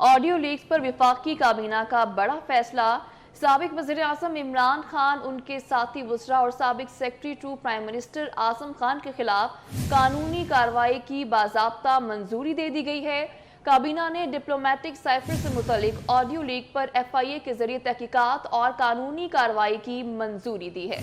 Audio leaks پر وفاقی کابینہ کا بڑا فیصلہ۔ سابق وزیر اعظم عمران خان، ان کے ساتھی وزراء اور سابق secretary to prime minister Azam Khan کے خلاف قانونی کارروائی کی باضابطہ منظوری دے دی گئی ہے۔ کابینہ نے ڈپلومیٹک سائفر سے متعلق آڈیو لیک پر FIA کے ذریعے تحقیقات اور قانونی کارروائی کی منظوری دی ہے۔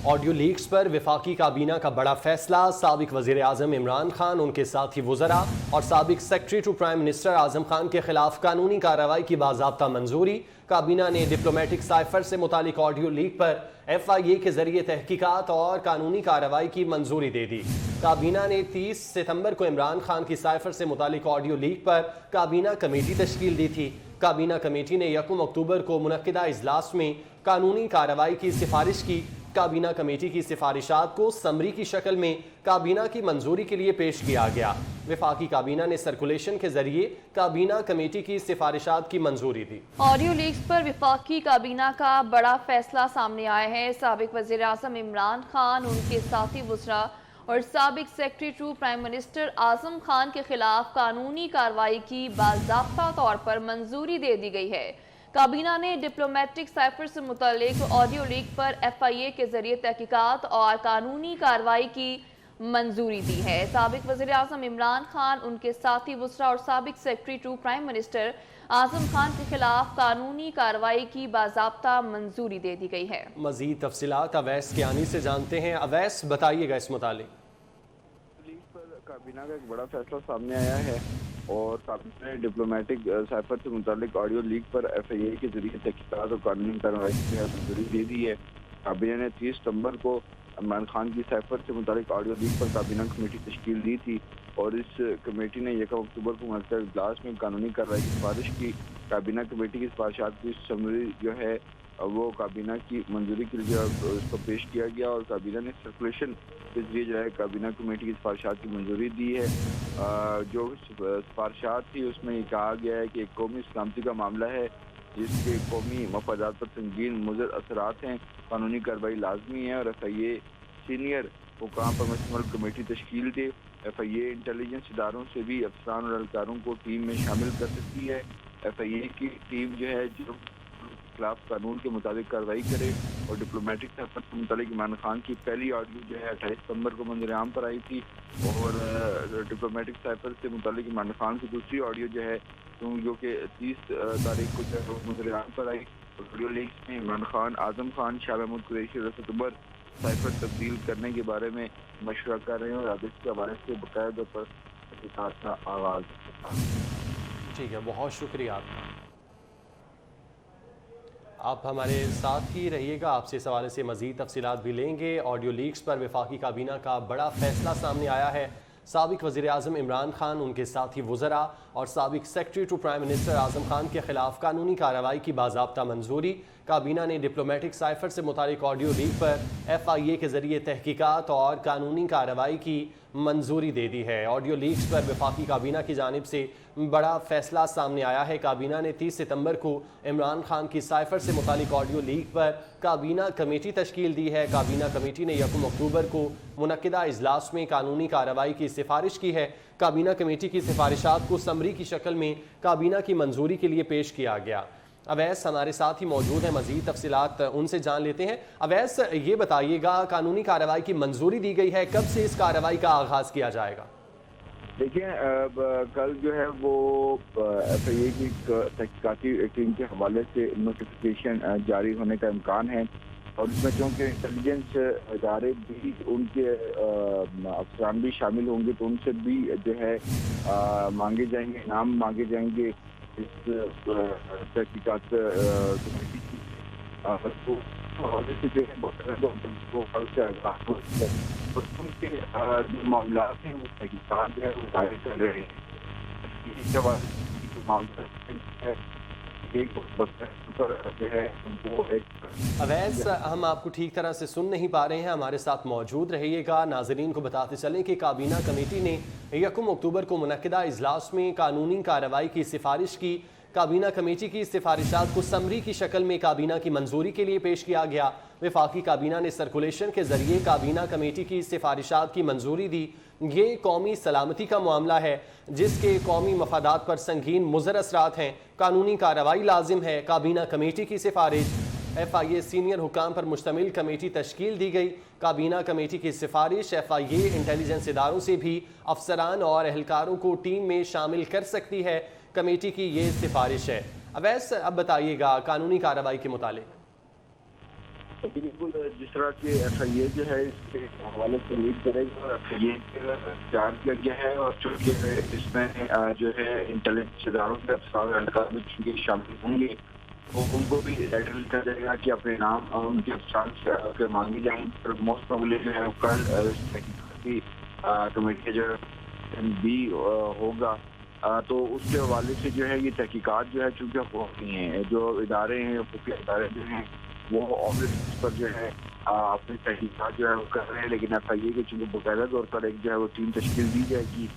آڈیو لیکس پر وفاقی کابینہ کا بڑا فیصلہ۔ سابق وزیر اعظم عمران خان، ان کے ساتھی وزراء اور سابق secretary to prime minister Azam Khan کے خلاف قانونی کارروائی کی باضابطہ منظوری۔ کابینہ نے ڈپلومیٹک سائفر سے متعلق آڈیو لیک پر FIA کے ذریعے تحقیقات اور قانونی کارروائی کی منظوری دے دی۔ کابینہ نے 30 ستمبر کو عمران خان کی سائفر سے متعلق آڈیو لیک پر کابینہ کمیٹی تشکیل دی تھی۔ کابینہ کمیٹی نے 1 اکتوبر کو منعقدہ اجلاس میں قانونی کارروائی کی سفارش کی۔ کابینہ کمیٹی کی سفارشات کو سمری کی شکل میں کابینہ کی منظوری کے لیے پیش کیا گیا۔ وفاقی کابینہ نے سرکولیشن کے ذریعے کابینہ کمیٹی کی سفارشات کی منظوری دی۔ آڈیو لیکس پر وفاقی کابینہ کا بڑا فیصلہ سامنے آیا ہے۔ سابق وزیر اعظم عمران خان، ان کے ساتھی وزراء اور سابق secretary to prime minister Azam Khan کے خلاف قانونی کارروائی کی باضابطہ طور پر منظوری دے دی گئی ہے۔ کابینہ نے ڈپلومیٹک سائفر سے متعلق آڈیو لیک پر FIA کے ذریعے تحقیقات اور قانونی کارروائی کی منظوری دی ہے۔ سابق وزیر اعظم عمران خان، ان کے ساتھی وزراء اور سابق secretary to prime minister Azam Khan کے خلاف قانونی کارروائی کی باضابطہ منظوری دے دی گئی ہے۔ مزید تفصیلات اویس کیانی سے جانتے ہیں۔ اویس، بتائیے گا اس متعلق۔ لیک پر کابینہ کا ایک بڑا فیصلہ سامنے آیا ہے اور کابینہ نے ڈپلومیٹک سائفر سے متعلق آڈیو لیک پر FIA کے ذریعے تحقیقات اور قانونی کارروائی کی منظوری دے دی ہے۔ کابینہ نے 30 ستمبر کو عمران خان کی سائفر سے متعلق آڈیو لیک پر کابینہ کمیٹی تشکیل دی تھی اور اس کمیٹی نے 1 اکتوبر کو منعقدہ اجلاس میں قانونی کارروائی کی سفارش کی۔ کابینہ کمیٹی کی سفارشات کی سمری جو ہے وہ کابینہ کی منظوری کے لیے اس کو پیش کیا گیا اور کابینہ نے سرکولیشن کے ذریعے جو ہے کابینہ کمیٹی کی سفارشات کی منظوری دی ہے۔ جو سفارشات تھی اس میں یہ کہا گیا ہے کہ ایک قومی سلامتی کا معاملہ ہے جس کے قومی مفادات پر سنگین مضر اثرات ہیں، قانونی کارروائی لازمی ہے اور FIA سینئر حکام پر مشتمل کمیٹی تشکیل دے۔ FIA انٹیلیجنس اداروں سے بھی افسران اور اہلکاروں کو ٹیم میں شامل کر سکتی ہے۔ FIA کی ٹیم جو ہے جرم خلاف قانون کے مطابق کارروائی کرے اور ڈپلومیٹک سائفر سے متعلق عمران خان کی پہلی آڈیو جو ہے 28 ستمبر کو منظر عام پر آئی تھی اور ڈپلومیٹک سائفر سے متعلق عمران خان کی دوسری آڈیو جو ہے جو کہ 30 تاریخ کو جو ہے منظر عام پر آئی۔ آڈیو لیکس میں عمران خان، اعظم خان، شاہ محمود قریشی اور ستمبر سائفر تبدیل کرنے کے بارے میں مشورہ کر رہے ہیں اور اب اس کے حوالے سے باقاعدہ پر تحقیقات کا آغاز۔ ٹھیک ہے، بہت شکریہ آپ کا۔ آپ ہمارے ساتھ ہی رہیے گا، آپ سے اس حوالے سے مزید تفصیلات بھی لیں گے۔ آڈیو لیکس پر وفاقی کابینہ کا بڑا فیصلہ سامنے آیا ہے۔ سابق وزیر اعظم عمران خان، ان کے ساتھی وزراء اور سابق secretary to prime minister Azam Khan کے خلاف قانونی کارروائی کی باضابطہ منظوری۔ کابینہ نے ڈپلومیٹک سائفر سے متعلق آڈیو لیک پر FIA کے ذریعے تحقیقات اور قانونی کارروائی کی منظوری دے دی ہے۔ آڈیو لیکس پر وفاقی کابینہ کی جانب سے بڑا فیصلہ سامنے آیا ہے۔ کابینہ نے 30 ستمبر کو عمران خان کی سائفر سے متعلق آڈیو لیک پر کابینہ کمیٹی تشکیل دی ہے۔ کابینہ کمیٹی نے 1 اکتوبر کو منعقدہ اجلاس میں قانونی کارروائی کی سفارش کی ہے۔ کابینہ کمیٹی کی سفارشات کو سمری کی شکل میں کابینہ کی منظوری کے لیے پیش کیا گیا۔ اویس ہمارے ساتھ ہی موجود ہیں، مزید تفصیلات ان سے جان لیتے ہیں۔ اویس، یہ بتائیے گا قانونی کارروائی کی منظوری دی گئی ہے، کب سے اس کارروائی کا آغاز کیا جائے گا؟ دیکھیں، کل جو ہے وہ FIA کی تحقیقاتی ٹیم کے حوالے سے نوٹیفیکیشن جاری ہونے کا امکان ہے اور اس میں چونکہ انٹیلیجنس ادارے بھی ان کے افسران بھی شامل ہوں گے تو ان سے بھی جو ہے مانگے جائیں گے، نام مانگے جائیں گے اس تحقیقات کمیٹی کی حوالے سے جو ہے ان کے جو معاملات ہیں وہ تحقیقات جو ہے وہ ظاہر کر رہے ہیں۔ اویس، ہم آپ کو ٹھیک طرح سے سن نہیں پا رہے ہیں، ہمارے ساتھ موجود رہیے گا۔ ناظرین کو بتاتے چلیں کہ کابینہ کمیٹی نے 1 اکتوبر کو منعقدہ اجلاس میں قانونی کارروائی کی سفارش کی۔ کابینہ کمیٹی کی سفارشات کو سمری کی شکل میں کابینہ کی منظوری کے لیے پیش کیا گیا۔ وفاقی کابینہ نے سرکولیشن کے ذریعے کابینہ کمیٹی کی سفارشات کی منظوری دی۔ ये कौमी सलामती का मामला है जिसके कौमी मफादात पर संगीन मुज़र असरात हैं। कानूनी कार्रवाई लाजिम है। काबीना कमेटी की सिफारिश, FIA सीनियर हुकाम पर मुश्तमिल कमेटी तश्कील दी गई। काबीना कमेटी की सिफारिश FIA इंटेलिजेंस इदारों से भी अफसरान और एहलकारों को टीम में शामिल कर सकती है। कमेटी की ये सिफारिश है। अवैस, अब बताइएगा कानूनी कार्रवाई के मुतालिक। बिल्कुल, जिस तरह के FIA जो है इसके हवाले से लीड करेगा और FIA तैयार किया गया है, और चूँकि इसमें जो है इंटेलिजेंस इदारों के अफसर भी चूँकि शामिल होंगे तो उनको भी लेटर लिखा जाएगा कि अपने नाम उनके अफसर के मांगे जाएंगे। और मोस्ट प्रोबेबली जो है कल कमेटी जो भी होगा, तो उसके हवाले से जो है ये तहकीकात जो है चूँकि होती हैं, जो इदारे हैं खुफिया इदारे जो हैं वो ऑफिस पर जो है अपनी तहकीकात जो है वो कर रहे हैं। लेकिन FIA के चूँकि बाकायदा तौर पर एक जो है वो टीम तश्कील दी जाएगी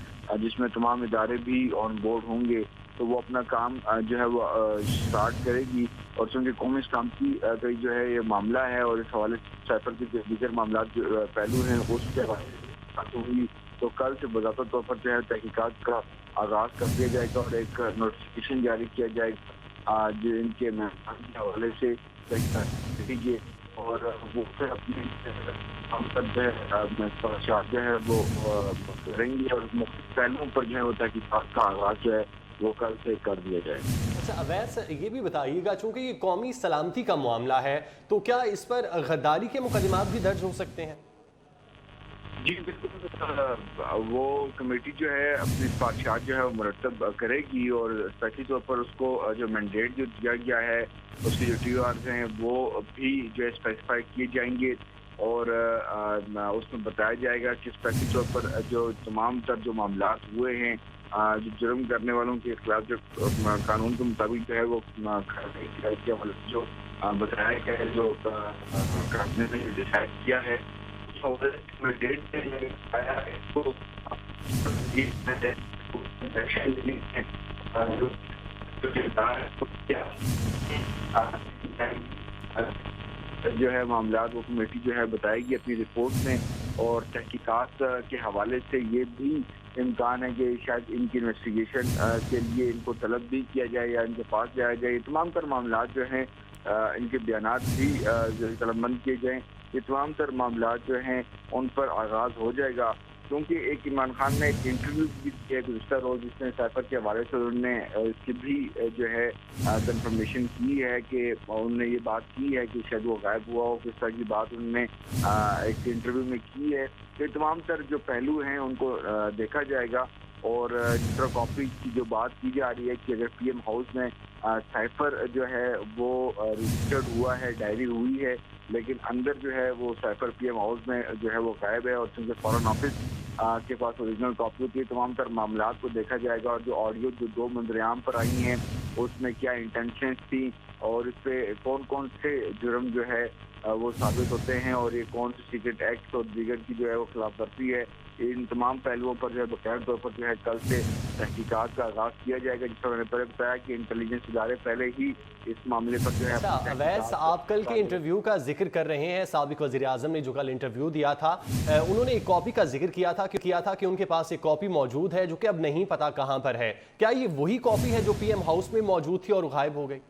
जिसमें तमाम इदारे भी ऑन बोर्ड होंगे, तो वो अपना काम जो है वो स्टार्ट करेगी। और चूँकि कौमी सलामती का जो है ये मामला है और इस हवाले से साइफर के दीगर मामला जो पहलू हैं उसके हवाले होगी, तो कल से बज़ाता तौर पर जो है तहकीकात का आगाज़ कर दिया जाएगा और एक नोटिफिकेशन जारी किया जाएगा जो इनके मेहमान के हवाले से दीजिए, और वो फिर अपने जो है वो करेंगे और पहलुओं पर जो है वो तहकीकात का आगाज़ जो है वो कल से कर दिया जाएगा। अच्छा अवैस, ये भी बताइएगा चूँकि ये कौमी सलामती का मामला है तो क्या इस पर गद्दारी के मुकदमात भी दर्ज हो सकते हैं? जी बिल्कुल, वो कमेटी जो है अपनी सिफारिशात जो है वो मुरतब करेगी और स्पेशली तौर पर उसको जो मैंडेट जो दिया गया है उसके जो TORs हैं वो भी जो है स्पेसिफाई किए जाएंगे, और उसमें बताया जाएगा कि स्पेशली तौर पर जो तमाम तर जो मामला हुए हैं जो जुर्म करने वालों के खिलाफ जो कानून के मुताबिक जो है वो जो बताया गया है, जो कानून ने डिसाइड किया है डेट आया है तो जो है मामला वो कमेटी जो है बताएगी अपनी रिपोर्ट में। और तहकीकात के हवाले से ये भी इम्कान है कि शायद इनकी इन्वेस्टिगेशन के लिए इनको तलब भी किया जाए या इनके पास जाया जाए। तमाम तर मामला जो हैं इनके बयानात भी तलबबंद किए जाएँ। ये तमाम तर मामला जो हैं उन पर आगाज़ हो जाएगा, क्योंकि एक इमरान खान ने एक इंटरव्यू भी किया गुज़श्ता रोज़ जिसमें साइफर के हवाले से उन्होंने इसकी भी जो है कंफर्मेशन की है कि उन्होंने ये बात की है कि शायद वो गायब हुआ हो, किस तरह की बात उन्होंने एक इंटरव्यू में की है। तो तमाम तर जो पहलू हैं उनको देखा जाएगा। और जिस तरह कॉपी की जो बात की जा रही है कि अगर PM हाउस में साइफर जो है वो रजिस्टर्ड हुआ है, डायरी हुई है, लेकिन अंदर जो है वो साइफर PM हाउस में जो है वो गायब है और चूँकि फॉरेन ऑफिस के पास ओरिजिनल कॉपी होती है, तमाम तर मामला को देखा जाएगा। और जो ऑडियो जो 2 मंजरेआम पर आई हैं उसमें क्या इंटेंशंस थी और इस पर कौन कौन से जुर्म जो है वो साबित होते हैं और ये कौन से सीक्रेट एक्ट और दीगर की जो है वो खिलाफ वर्जी है, इन तमाम पहलुओं पर जो है बकायदा तौर पर जो है कल से तहकीकात का आगाज़ किया जाएगा। जिस तरह मैंने पहले बताया कि इंटेलिजेंस इदारे पहले ही इस मामले पर जो है। अच्छा अवैस, आप कल के इंटरव्यू का जिक्र कर रहे हैं। साबिक वज़ीर आज़म ने जो कल इंटरव्यू दिया था उन्होंने एक कॉपी का जिक्र किया था कि उनके पास एक कॉपी मौजूद है जो कि अब नहीं पता कहाँ पर है। क्या ये वही कॉपी है जो PM हाउस में मौजूद थी और गायब हो गई?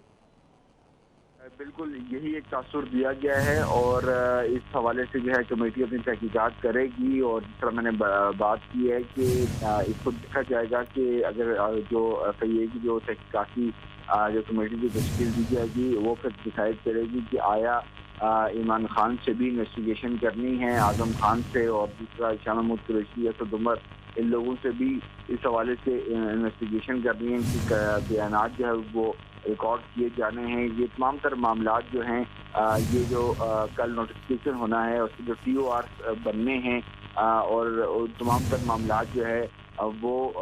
बिल्कुल यही एक तासुर दिया गया है और इस हवाले से जो है कमेटी अपनी तहकीकात करेगी। और जिस तरह मैंने बात की है कि इसको देखा जाएगा कि अगर जो FIA की जो तहकीकाती जो कमेटी की तश्कील दी जाएगी वो फिर डिसाइड करेगी कि आया इमरान खान से भी इन्वेस्टिगेशन करनी है, आजम खान से, और दूसरा शाह महमूद कुरैशी, असद उमर, इन लोगों से भी इस हवाले से इन्वेस्टिगेशन करनी है कि बयानात जो है वो रिकॉर्ड किए जाने हैं। ये तमाम तर मामलात जो हैं ये जो कल नोटिफिकेशन होना है उसके जो TOR बनने हैं और तमाम तर मामलात जो है वो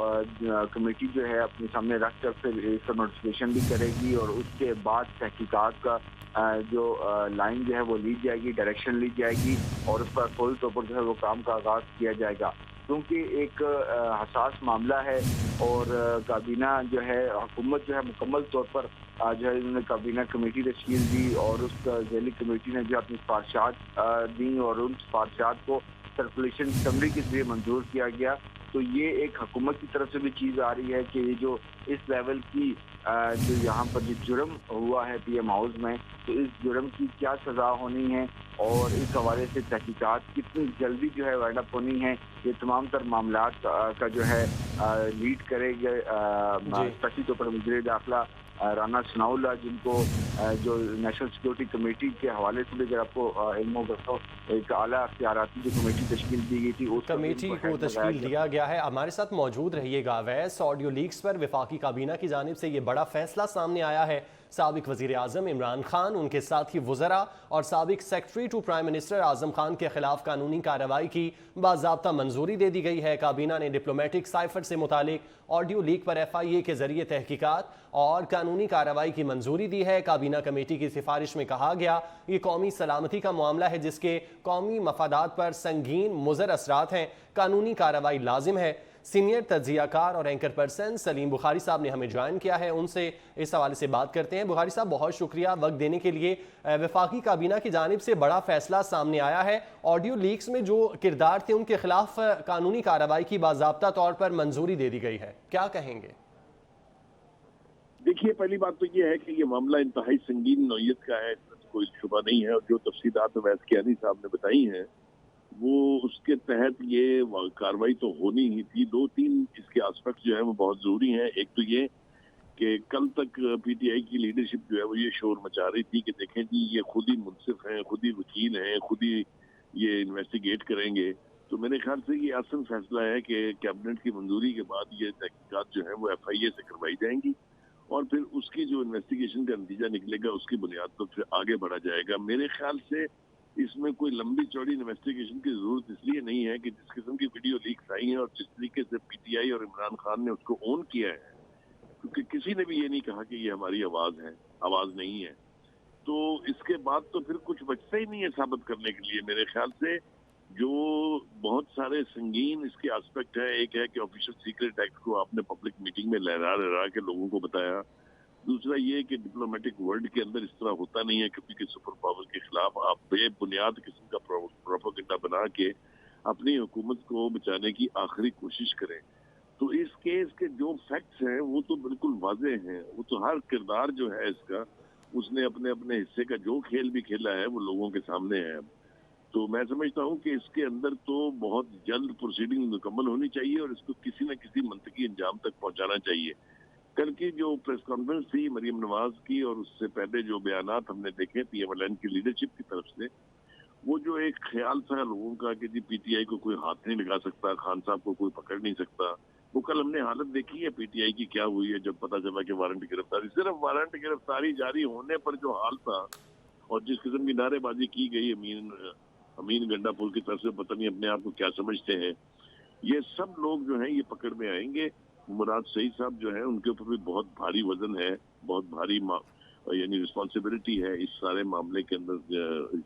कमेटी जो है अपने सामने रख कर फिर इसका नोटिफिकेशन भी करेगी और उसके बाद तहकीकात का जो लाइन जो है वो ली जाएगी, डायरेक्शन ली जाएगी और उस पर फुल तौर पर जो है वो काम का आगाज़ किया जाएगा। क्योंकि एक हसास मामला है और काबीना जो है हुकूमत जो है मुकम्मल तौर पर जो है इन्होंने काबीना कमेटी तश्कील दी और उस ज़ैली कमेटी ने जो अपनी सिफारिशात दी और उन सिफारिशात को सर्कुलेशन समरी के जरिए मंजूर किया गया। तो ये एक हुकूमत की तरफ से भी चीज़ आ रही है कि ये जो इस लेवल की जो यहाँ पर जो जुर्म हुआ है पीएम हाउस में, तो इस जुर्म की क्या सज़ा होनी है और इस हवाले से तहकीकात कितनी जल्दी जो है वाइंड अप होनी है, ये तमाम तर मामलात का जो है लीड करेंगे स्पेशली तौर पर वज़ीर दाखिला राना सनाउल्लाह, जिनको जो नेशनल सिक्योरिटी कमेटी के हवाले से भी अगर आपको इल्म होगा तो एक आला अख्तियाराती जो कमेटी तश्कील दी गई थी उस कमेटी को तश्कील दिया गया है। हमारे साथ मौजूद रहिएगा अवैस। ऑडियो लीक्स पर वफाकी काबीना की जानिब से ये बड़ा फैसला सामने आया है। साबिक वज़ीर आज़म इमरान खान, उनके साथी वज़रा और साबिक secretary to prime minister Azam Khan के खिलाफ कानूनी कार्रवाई की बाज़ाब्ता मंजूरी दे दी गई है। काबीना ने डिप्लोमेटिक साइफर से मुतालिक ऑडियो लीक पर FIA के जरिए तहकीकात और कानूनी कार्रवाई की मंजूरी दी है। काबीना कमेटी की सिफारिश में कहा गया ये कौमी सलामती का मामला है जिसके कौमी मफादात पर संगीन मुज़र असरात हैं, कानूनी कार्रवाई लाजिम है। सीनियर तज्जियाकार और एंकर पर्सन सलीम बुखारी साहब ने हमें ज्वाइन किया है, उनसे इस हवाले से बात करते हैं। बुखारी साहब, बहुत शुक्रिया वक्त देने के लिए। वफाकी काबीना की जानिब से बड़ा फैसला सामने आया है। ऑडियो लीक्स में जो किरदार थे उनके खिलाफ कानूनी कार्रवाई की बाज़ाब्ता तौर पर मंजूरी दे दी गई है, क्या कहेंगे? देखिए, पहली बात तो ये है कि ये मामला इंतहाई संगीन नौयत का है, इसमें कोई शुबा नहीं है। और जो तफसीलात अवैस कियानी साहब ने बताई हैं वो उसके तहत ये कार्रवाई तो होनी ही थी। 2-3 इसके एस्पेक्ट जो है वो बहुत जरूरी हैं। एक तो ये कि कल तक PTI की लीडरशिप जो है वो ये शोर मचा रही थी कि देखें जी ये खुद ही मुनसिफ हैं, खुद ही वकील हैं, खुद ही ये इन्वेस्टिगेट करेंगे। तो मेरे ख्याल से ये आसान फैसला है कि कैबिनेट की मंजूरी के बाद ये तहकीकात जो है वो FIA से करवाई जाएंगी और फिर उसकी जो इन्वेस्टिगेशन का नतीजा निकलेगा उसकी बुनियाद पर फिर आगे बढ़ा जाएगा। मेरे ख्याल से इसमें कोई लंबी चौड़ी इन्वेस्टिगेशन की जरूरत इसलिए नहीं है कि जिस किस्म की वीडियो लीक्स आई हैं और जिस तरीके से PTI और इमरान खान ने उसको ऑन किया है, क्योंकि किसी ने भी ये नहीं कहा कि ये हमारी आवाज नहीं है, तो इसके बाद तो फिर कुछ बचता ही नहीं है साबित करने के लिए। मेरे ख्याल से जो बहुत सारे संगीन इसके एस्पेक्ट है, एक है कि ऑफिशियल सीक्रेट एक्ट को आपने पब्लिक मीटिंग में लहरा के लोगों को बताया। दूसरा ये कि डिप्लोमेटिक वर्ल्ड के अंदर इस तरह होता नहीं है कभी कि सुपर पावर के खिलाफ आप बेबुनियाद किस्म का प्रोपेगेंडा बना के अपनी हुकूमत को बचाने की आखिरी कोशिश करें। तो इस केस के जो फैक्ट्स हैं वो तो बिल्कुल वाज़े हैं। वो तो हर किरदार जो है इसका, उसने अपने अपने हिस्से का जो खेल भी खेला है वो लोगों के सामने है। तो मैं समझता हूँ कि इसके अंदर तो बहुत जल्द प्रोसीडिंग मुकम्मल होनी चाहिए और इसको किसी न किसी मंतकी अंजाम तक पहुँचाना चाहिए। कल की जो प्रेस कॉन्फ्रेंस थी मरीम नवाज की और उससे पहले जो बयानात हमने देखे PMLN की लीडरशिप की तरफ से, वो जो एक ख्याल था लोगों का कि जी PTI को कोई हाथ नहीं लगा सकता, खान साहब को कोई पकड़ नहीं सकता, वो कल हमने हालत देखी है PTI की क्या हुई है जब पता चला कि वारंट गिरफ्तारी, सिर्फ वारंट गिरफ्तारी जारी होने पर जो हाल था और जिस किस्म की नारेबाजी की गई अमीन गंडापुर की तरफ से, पता नहीं अपने आप को क्या समझते हैं, ये सब लोग जो हैं ये पकड़ में आएंगे। मुराद सईद साहब जो है उनके ऊपर भी बहुत भारी वजन है, बहुत भारी यानी रिस्पॉन्सिबिलिटी है इस सारे मामले के अंदर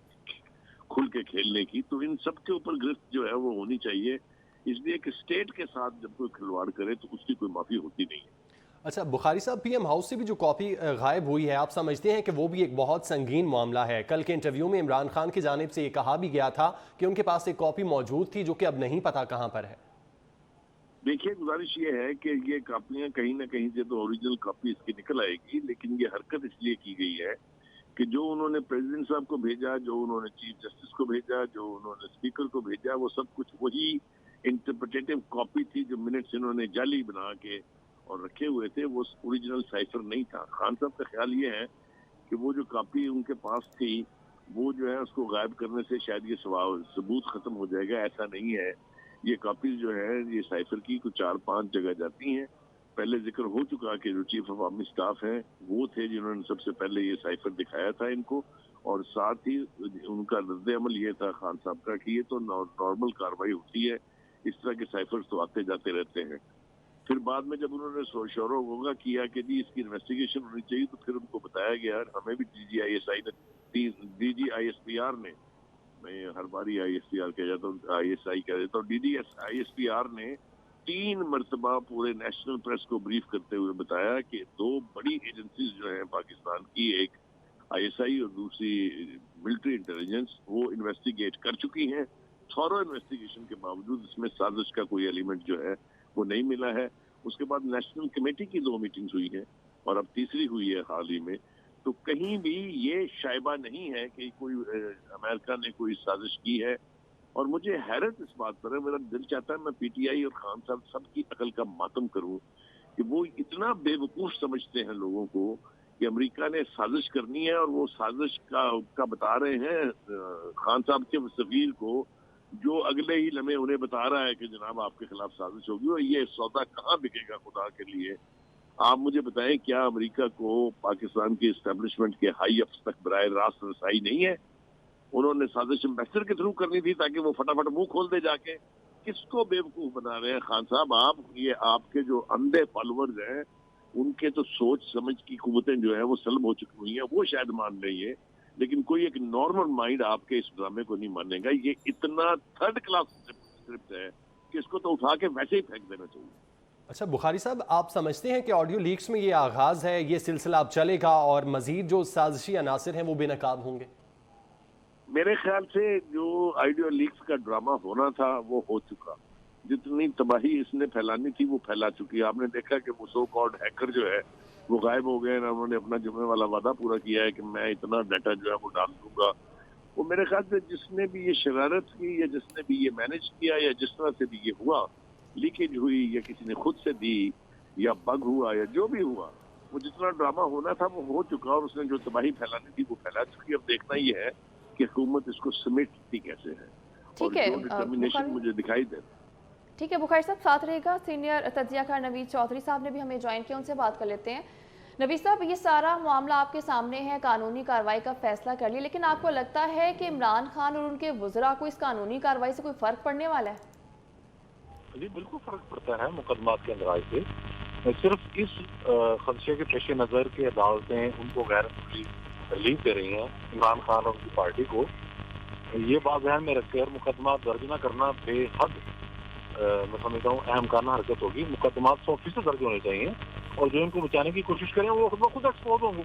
खुल के खेलने की। तो इन सब के ऊपर गिरफ्त जो है वो होनी चाहिए, इसलिए कि स्टेट के साथ जब कोई खिलवाड़ करे तो उसकी कोई माफी होती नहीं है। अच्छा बुखारी साहब, PM हाउस से भी जो कॉपी गायब हुई है, आप समझते हैं कि वो भी एक बहुत संगीन मामला है? कल के इंटरव्यू में इमरान खान की जानिब से ये कहा भी गया था कि उनके पास एक कॉपी मौजूद थी जो कि अब नहीं पता कहाँ पर है। देखिए, गुजारिश ये है कि ये कापियां कहीं ना कहीं से तो ओरिजिनल कॉपी इसकी निकल आएगी, लेकिन ये हरकत इसलिए की गई है कि जो उन्होंने प्रेसिडेंट साहब को भेजा, जो उन्होंने चीफ जस्टिस को भेजा, जो उन्होंने स्पीकर को भेजा, वो सब कुछ वही इंटरप्रिटेटिव कॉपी थी जो मिनट्स इन्होंने जाली बना के और रखे हुए थे, वो ओरिजिनल साइफर नहीं था। खान साहब का ख्याल ये है कि वो जो कॉपी उनके पास थी वो जो है उसको गायब करने से शायद ये सबूत खत्म हो जाएगा। ऐसा नहीं है। ये कॉपीज जो है ये साइफर की कुछ 4-5 जगह जाती हैं। पहले जिक्र हो चुका कि जो चीफ ऑफ आर्मी स्टाफ है वो थे जिन्होंने सबसे पहले ये साइफर दिखाया था इनको, और साथ ही उनका रद्द अमल ये था खान साहब का कि ये तो नॉर्मल कार्रवाई होती है, इस तरह के साइफर्स तो आते जाते रहते हैं। फिर बाद में जब उन्होंने शोर होगा किया कि जी इसकी इन्वेस्टिगेशन होनी चाहिए, तो फिर उनको बताया गया, हमें भी DGISPR ने, मैं हर बारी ISPR कह जाता हूँ, ISI कह देता हूँ, ISPR ने 3 मरतबा पूरे नेशनल प्रेस को ब्रीफ करते हुए बताया कि 2 बड़ी एजेंसीज जो हैं पाकिस्तान की, एक ISI और दूसरी मिलिट्री इंटेलिजेंस, वो इन्वेस्टिगेट कर चुकी हैं। थॉरो इन्वेस्टिगेशन के बावजूद इसमें साजिश का कोई एलिमेंट जो है वो नहीं मिला है। उसके बाद नेशनल कमेटी की 2 मीटिंग्स हुई है और अब तीसरी हुई है हाल ही में, तो कहीं भी ये शायबा नहीं है कि कोई अमेरिका ने कोई साजिश की है। और मुझे हैरत इस बात पर है, मेरा दिल चाहता है मैं पीटीआई और खान साहब सबकी अकल का मातम करूं कि वो इतना बेवकूफ समझते हैं लोगों को कि अमेरिका ने साजिश करनी है, और वो साजिश का बता रहे हैं खान साहब के सफीर को, जो अगले ही लम्हे उन्हें बता रहा है कि जनाब आपके खिलाफ साजिश होगी। और ये सौदा कहाँ बिकेगा खुदा के लिए? आप मुझे बताएं, क्या अमेरिका को पाकिस्तान के एस्टेब्लिशमेंट के हाई अप्स तक बराह रास्त रसाई नहीं है? उन्होंने साजिश एम्बेसडर के थ्रू करनी थी ताकि वो फटाफट मुंह खोल दे जाके। किसको बेवकूफ बना रहे हैं खान साहब आप? ये आपके जो अंधे फॉलोअर्स हैं उनके तो सोच समझ की कुव्वतें जो है वो सलब हो चुकी हुई हैं, वो शायद मान रही है, लेकिन कोई एक नॉर्मल माइंड आपके इस ड्रामे को नहीं मानेगा। ये इतना थर्ड क्लास स्क्रिप्ट है कि इसको तो उठा के वैसे ही फेंक देना चाहिए। अच्छा बुखारी साहब, आप समझते हैं कि ऑडियो लीक्स में ये आगाज़ है, ये सिलसिला अब चलेगा और मजीद जो साजिशी अनासिर हैं वो बेनकाब होंगे? मेरे ख्याल से जो ऑडियो लीक्स का ड्रामा होना था वो हो चुका। जितनी तबाही इसने फैलानी थी वो फैला चुकी है। आपने देखा कि वो सो कॉल्ड हैकर जो है वो गायब हो गए ना, उन्होंने अपना जुम्मे वाला वादा पूरा किया है कि मैं इतना डाटा जो है वो डाल दूंगा। वो मेरे ख्याल से जिसने भी ये शरारत की या जिसने भी ये मैनेज किया या जिस तरह से भी ये हुआ, लीकेज हुई या किसी ने खुद से दी या बग हुआ या जो भी हुआ, वो जितना ड्रामा होना था वो हो चुका, और उसने जो तबाही फैलानी थी वो फैला चुकी। अब देखना ये है कि हुकूमत इसको समेटती कैसे है और जो डिटर्मिनेशन मुझे दिखाई दे। ठीक है बुखारी साहब, साथ रहेगा। सीनियर तज्जियाकार नवीद चौधरी साहब ने भी हमें ज्वाइन किया, उनसे बात कर लेते हैं। नवीद साहब, ये सारा मामला आपके सामने है, कानूनी कार्रवाई का फैसला कर लिया, लेकिन आपको लगता है कि इमरान खान और उनके वुज़रा को इस कानूनी कार्रवाई से कोई फ़र्क पड़ने वाला है? जी बिल्कुल फ़र्क पड़ता है मुकदमात के अंदर से। सिर्फ इस खदशे के पेश नज़र के अदालतें उनको गैर रिलीफ दे रही हैं इमरान खान और उनकी पार्टी को। ये बात ध्यान में रखकर मुकदमा दर्ज न करना बेहद मैं समझता हूँ अहम काना हरकत होगी। मुकदमा 100% दर्ज होने चाहिए और जो इनको बचाने की कोशिश करें वो खुद एक्सपोज होंगे।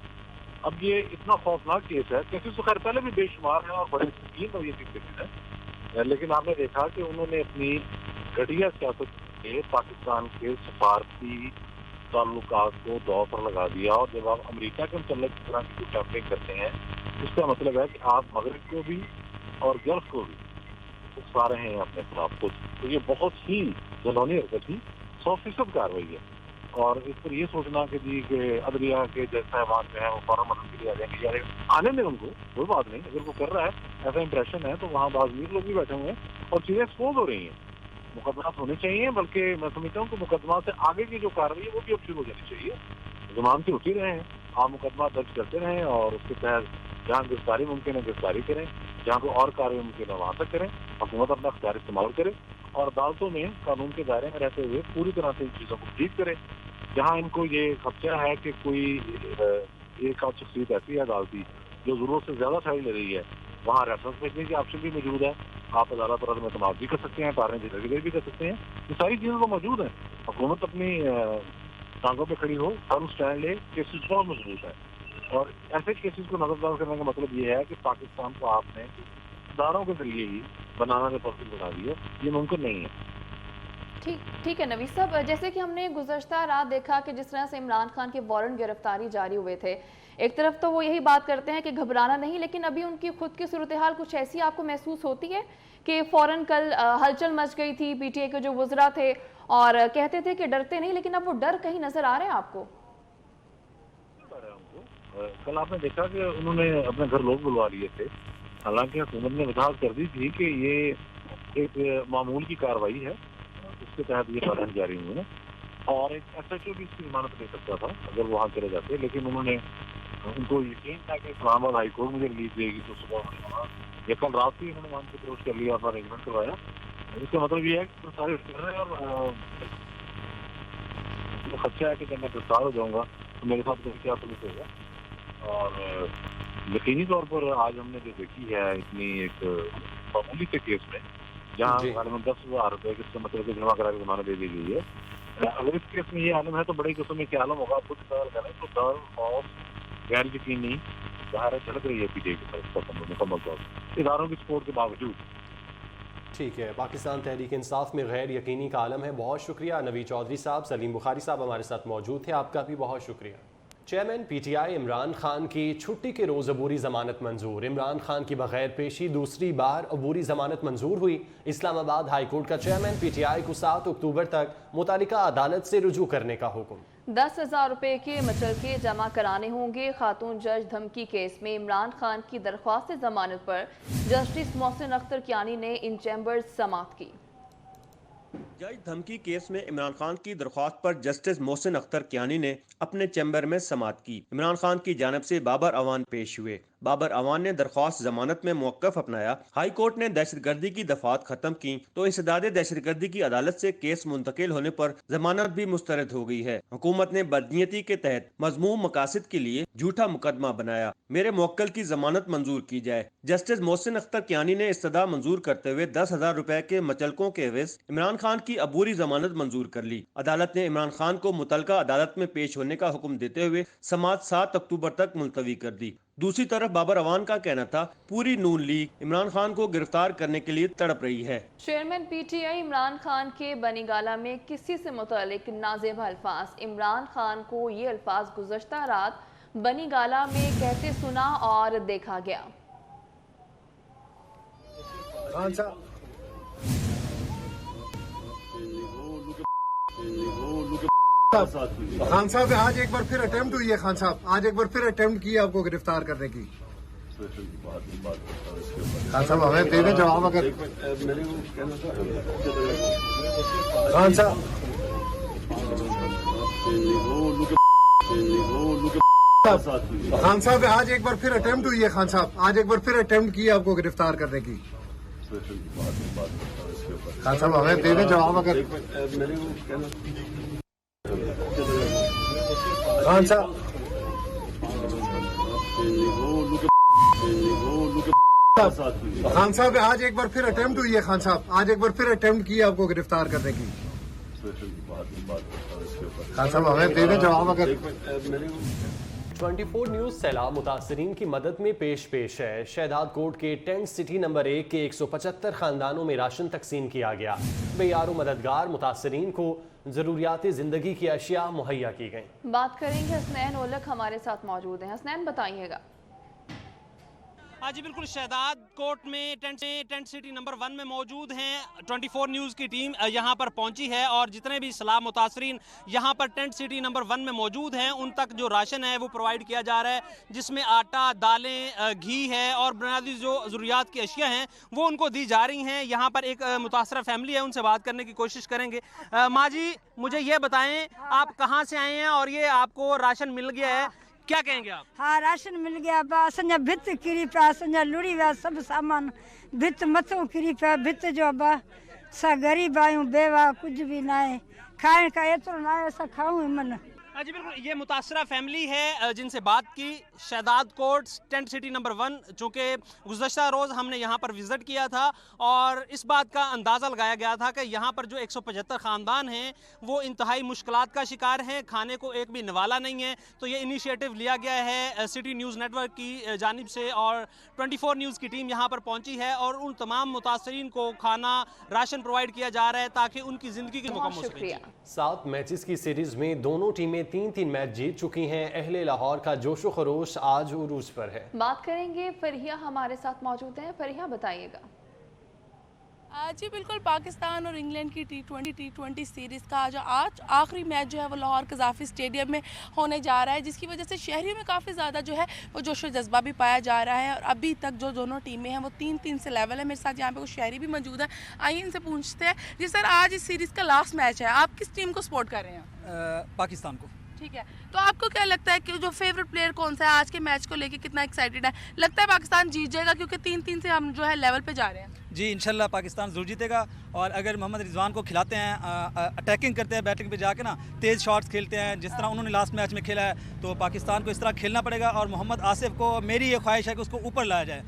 अब ये इतना खौफनाक केस है, केसेस तो खैर पहले भी बेशुमार हैं और बड़े संगीन और ये केसेस हैं, लेकिन आपने देखा कि उन्होंने अपनी घटिया सियासत के पाकिस्तान के सफारती ताल्लुकात को दौर पर लगा दिया। और जब आप अमेरिका के मतलब इस तरह की कैंपेन करते हैं, इसका मतलब है कि आप मगरब को भी और गल्फ को भी उकसा रहे हैं अपने खिलाफ खुद। तो ये बहुत ही जलौनी हरकत थी, 100% कार्रवाई है। और इस पर ये सोचना कि जी के अदलिया के जैसा ऐवान जो है वो फौरन मदद के लिए आ जाएंगे, यार आने में उनको कोई बात नहीं, अगर वो कर रहा है ऐसा इंप्रेशन है तो वहाँ बाज़मीर लोग भी बैठे हुए हैं और चीज़ें एक्सपोज हो रही हैं। मुकदमा होने चाहिए, बल्कि मैं समझता हूँ कि मुकदमा से आगे की जो कार्रवाई है वो भी अब शुरू हो जानी चाहिए। जमानतें होती रहे हैं, आप मुकदमा दर्ज करते रहें और उसके तहत जहाँ गिरफ्तारी मुमकिन है गिरफ्तारी करें, जहाँ कोई और कार्रवाई मुमकिन है वहाँ तक करें। हुकूमत अपना अख्तियार इस्तेमाल करे और अदालतों में कानून के दायरे में रहते हुए पूरी तरह से इन चीज़ों को ठीक करें। जहाँ इनको ये खदशा है कि कोई एक आध शख्सियत ऐसी है अदालती जो जरूरत से ज़्यादा साइड ले रही है, वहाँ रेफरेंस भेजने की ऑप्शन भी मौजूद है। आप अदालत पर एतमाद भी कर सकते हैं, पार्लियामेंट डिक्लेयर भी कर सकते हैं। ये सारी चीज़ें तो मौजूद हैं। हुकूमत अपनी टांगों पे खड़ी हो, फर्म स्टैंड ले, केसेस बहुत मजबूत है। और ऐसे केसेस को नजरअंदाज करने का मतलब ये है कि पाकिस्तान को आपने इदारों के जरिए ही बनाना के पॉसिबल बना दिया, ये मुमकिन नहीं है। ठीक है नवीद साहब, जैसे कि हमने गुज़श्ता रात देखा कि जिस तरह से इमरान खान के वारंट गिरफ्तारी जारी हुए थे, एक तरफ तो वो यही बात करते हैं कि घबराना नहीं, लेकिन अभी उनकी खुद की सूरत हाल कुछ ऐसी आपको महसूस होती है कि फौरन कल हलचल मच गई थी, पीटीआई के जो वुज़रा थे और कहते थे कि डरते नहीं, लेकिन अब वो डर कहीं नजर आ रहे हैं आपको? कल आपने देखा कि उन्होंने अपने घर लोग बुलवा लिए थे, हालांकि हुकूमत ने वजाहत कर दी थी कि ये एक मामूल की कार्रवाई है, उसके तहत ये वारंट जारी हुए हैं और एक SHO भी इसकी जमानत ले सकता था अगर वहाँ चले जाते, लेकिन उन्होंने उनको यकीन था कि इस्लामाबाद हाई कोर्ट मुझे रिलीज देगी, तो सुबह या कल रात ही उन्होंने वहाँ से अप्रोच कर लिया और अरेंजमेंट करवाया। इसका मतलब ये है कि सारे कर रहे हैं और खदशा है कि जब मैं गिरफ्तार हो जाऊँगा तो मेरे साथ क्या पुलिस होगा। और यकीनी तौर पर आज हमने जो देखी है इतनी एक मामूली के केस में जहाँ 10,000 रुपये किसका मतलब कि जमा करा के जमानत दे दी गई है, अगर इस केस में ये आलम है तो बड़ी किस्म में क्या आलम होगा आपको इस्तेमाल करें तो डर और गैर यकीनी बाहर झलक रही है पीटीआई के साथ मुकम्मल तौर पर इदारों की सपोर्ट के बावजूद। ٹھیک ہے، پاکستان تحریک انصاف میں غیر یقینی کا عالم ہے. بہت شکریہ نوید چودھری صاحب. سلیم بخاری صاحب ہمارے ساتھ موجود تھے، آپ کا بھی بہت شکریہ. Chairman P T I Imran Khan کی چھٹی کے روز عبوری ضمانت منظور. عمران خان کی بغیر پیشی دوسری بار عبوری ضمانت منظور ہوئی. اسلام آباد ہائی کورٹ کا چیئرمین پی ٹی آئی کو 7 اکتوبر تک متعلقہ عدالت سے رجوع کرنے کا حکم. 10,000 روپے کے مچلکے جمع کرانے ہوں گے. خاتون جج دھمکی کیس میں عمران خان کی درخواست ضمانت پر جسٹس محسن اختر کیانی نے ان چیمبرز سماعت کی. جج دھمکی کیس میں عمران خان کی درخواست پر جسٹس محسن اختر کیانی نے اپنے چیمبر میں سماعت کی. عمران خان کی جانب سے بابر اعوان پیش ہوئے. بابر اعوان نے درخواست ضمانت میں موقف اپنایا. ہائی کورٹ نے دہشت گردی کی دفعات ختم کی تو انسداد دہشت گردی کی عدالت سے کیس منتقل ہونے پر ضمانت بھی مسترد ہو گئی ہے. حکومت نے بدنیتی کے تحت مذموم مقاصد کے لیے جھوٹا مقدمہ بنایا. میرے موکل کی ضمانت منظور کی جائے. جسٹس محسن اختر کیانی نے استدعا منظور کرتے ہوئے 10,000 روپے کے مچلکوں کے عوض عمران خان کی عبوری ضمانت منظور کر لی. عدالت نے عمران خان کو متعلقہ عدالت میں پیش ہونے کا حکم دیتے ہوئے سماعت 7 اکتوبر تک ملتوی کر دی. دوسری طرف بابر اعوان کا کہنا تھا پوری نون لیگ عمران خان کو گرفتار کرنے کے لیے تڑپ رہی ہے. Chairman P T I Imran Khan کے بنی گالہ میں کسی سے متعلق نازیبہ الفاظ. عمران خان کو یہ الفاظ گزشتہ رات بنی گالہ میں کہتے سنا اور دیکھا گیا. خان صاحب آج ایک بار پھر اٹیمپٹ ہوئی ہے. خان صاحب آج ایک بار پھر اٹیمپٹ کیا آپ کو گرفتار کرنے کی. خان صاحب ہمیں دے دیں جواب. اگر خان صاحب خان صاحب آج ایک بار پھر اٹیمپٹ ہوئی ہے. خان صاحب آج ایک بار پھر اٹیمپٹ کیا آپ کو گرفتار کرنے کی. خان صاحب ہمیں دے دیں جواب. اگر خان صاحب خان صاحب آج ایک بار پھر اٹیمپٹ ہوئی ہے. خان صاحب آج ایک بار پھر اٹیمپٹ کیا آپ کو گرفتار کرنے کی. خان صاحب ہمیں دے دیں جواب. اگر 24 نیوز سیلاب متاثرین کی مدد میں پیش ہے. شہداد کوٹ کے ٹینٹ سٹی نمبر 1 کے 175 خاندانوں میں راشن تقسیم کیا گیا. بے یار و مددگار متاثرین کو ضروریات زندگی کی اشیاء مہیا کی گئیں. بات کریں گے حسنین اولک ہمارے ساتھ موجود ہیں. حسنین بتائیے گا. جی بالکل، شہداد کوٹ میں ٹینٹ سٹی نمبر 1 میں موجود ہیں. 24 نیوز کی ٹیم یہاں پر پہنچی ہے اور جتنے بھی سیلاب متاثرین یہاں پر ٹینٹ سٹی نمبر 1 میں موجود ہیں ان تک جو راشن ہے وہ پرووائڈ کیا جا رہا ہے، جس میں آٹا، دالیں، گھی ہے اور بنیادی جو ضروریات کی اشیاء ہیں وہ ان کو دی جا رہی ہیں. یہاں پر ایک متاثرہ فیملی ہے، ان سے بات کرنے کی کوشش کریں گے. ماں جی مجھے یہ بتائیں آپ کہاں سے آئے ہیں اور یہ آپ کو راشن مل گیا ہے، کیا کہیں گے آپ؟ ہاں راشن مل گیا. اسنجا بھت کری پیا، اسنجا لڑی ویا سب سامان بھت متھو کری پیا. بھت جو ابا سا غریب آیوں بیوا کچھ بھی نہ ہے، کھائن کا ایترو نہ ہے، سا کھاؤں من. جی بالکل، یہ متاثرہ فیملی ہے جن سے بات کی. شہداد کوٹ ٹینٹ سٹی نمبر 1 چونکہ گزشتہ روز ہم نے یہاں پر وزٹ کیا تھا اور اس بات کا اندازہ لگایا گیا تھا کہ یہاں پر جو 175 خاندان ہیں وہ انتہائی مشکلات کا شکار ہیں، کھانے کو ایک بھی نوالا نہیں ہے. تو یہ انیشیٹو لیا گیا ہے سٹی نیوز نیٹ ورک کی جانب سے اور 24 نیوز کی ٹیم یہاں پر پہنچی ہے اور ان تمام متاثرین کو کھانا راشن پرووائڈ کیا جا رہا ہے تاکہ ان کی زندگی کی مکمل ہو سکے. 7 میچز کی سیریز میں دونوں ٹیمیں 3 میچ جیت چکی ہیں. اہل لاہور کا جوش و خروش آج عروج پر ہے. بات کریں گے فرحیہ ہمارے ساتھ موجود ہیں. فرحیہ بتائیے گا. جی بالکل، پاکستان اور انگلینڈ کی ٹی20 سیریز کا جو آج آخری میچ جو ہے وہ لاہور قذافی اسٹیڈیم میں ہونے جا رہا ہے، جس کی وجہ سے شہریوں میں کافی زیادہ جو ہے وہ جوش و جذبہ بھی پایا جا رہا ہے. اور ابھی تک جو دونوں ٹیمیں ہیں وہ 3 سے لیول ہے. میرے ساتھ یہاں پہ کچھ شہری بھی موجود ہیں، آئیے ان سے پوچھتے ہیں. جی سر، آج اس سیریز کا لاسٹ میچ ہے، آپ کس ٹیم کو سپورٹ کر رہے ہیں؟ پاکستان کو. ٹھیک ہے، تو آپ کو کیا لگتا ہے کہ جو فیوریٹ پلیئر کون سا ہے؟ آج کے میچ کو لے کے کتنا ایکسائٹیڈ ہے؟ لگتا ہے پاکستان جیت جائے گا کیونکہ 3 سے ہم جو ہے لیول پہ جا رہے ہیں. جی انشاءاللہ پاکستان ضرور جیتے گا. اور اگر محمد رضوان کو کھلاتے ہیں، اٹیکنگ کرتے ہیں، بیٹنگ پہ جا کے نا تیز شاٹس کھیلتے ہیں جس طرح انہوں نے لاسٹ میچ میں کھیلا ہے، تو پاکستان کو اس طرح کھیلنا پڑے گا. اور محمد آصف کو میری یہ خواہش ہے کہ اس کو اوپر لایا جائے،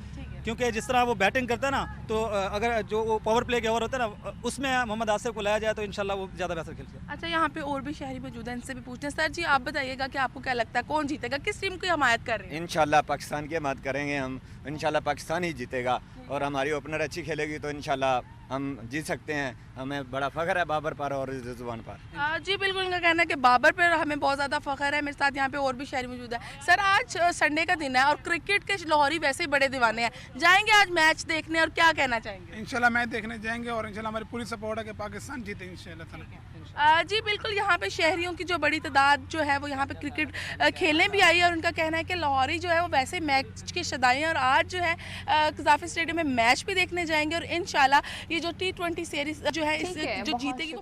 کیونکہ جس طرح وہ بیٹنگ کرتا ہے نا، تو اگر جو وہ پاور پلے کے اوور ہوتا ہے نا اس میں محمد آصف کو لایا جائے تو انشاءاللہ وہ زیادہ بہتر کھیلتے ہیں. اچھا، یہاں پہ اور بھی شہری موجود ہیں، ان سے بھی پوچھتے ہیں. سر جی آپ بتائیے گا کہ آپ کو کیا لگتا ہے کون جیتے گا، کس ٹیم کی حمایت کر رہے ہیں؟ انشاءاللہ پاکستان کی حمایت کریں گے ہم، انشاءاللہ پاکستان ہی جیتے گا. اور ہماری اوپنر اچھی کھیلے گی تو انشاءاللہ हम जीत सकते हैं। हमें बड़ा फ़ख्र है बाबर पर और रिजवान पर। जी बिल्कुल, उनका कहना है कि बाबर पर हमें बहुत ज़्यादा फ़ख्र है। मेरे साथ यहाँ पे और भी शहरी मौजूद है। सर, आज संडे का दिन है और क्रिकेट के लाहौरी वैसे ही बड़े दीवाने हैं, जाएंगे आज मैच देखने और क्या कहना चाहेंगे? इंशाल्लाह मैच देखने जाएंगे और इंशाल्लाह हमारी पूरी सपोर्ट है कि पाकिस्तान जीते इंशाल्लाह। जी बिल्कुल, यहाँ पे शहरियों की जो बड़ी तादाद जो है वो यहाँ पे क्रिकेट खेलने भी आई है और उनका कहना है कि लाहौरी जो है वो वैसे मैच के शदाई हैं और आज जो है कज़ाफ़ी स्टेडियम में मैच भी देखने जाएंगे और इंशाल्लाह ये जो T20 सीरीज़ जो है इस जो जीतेगी वो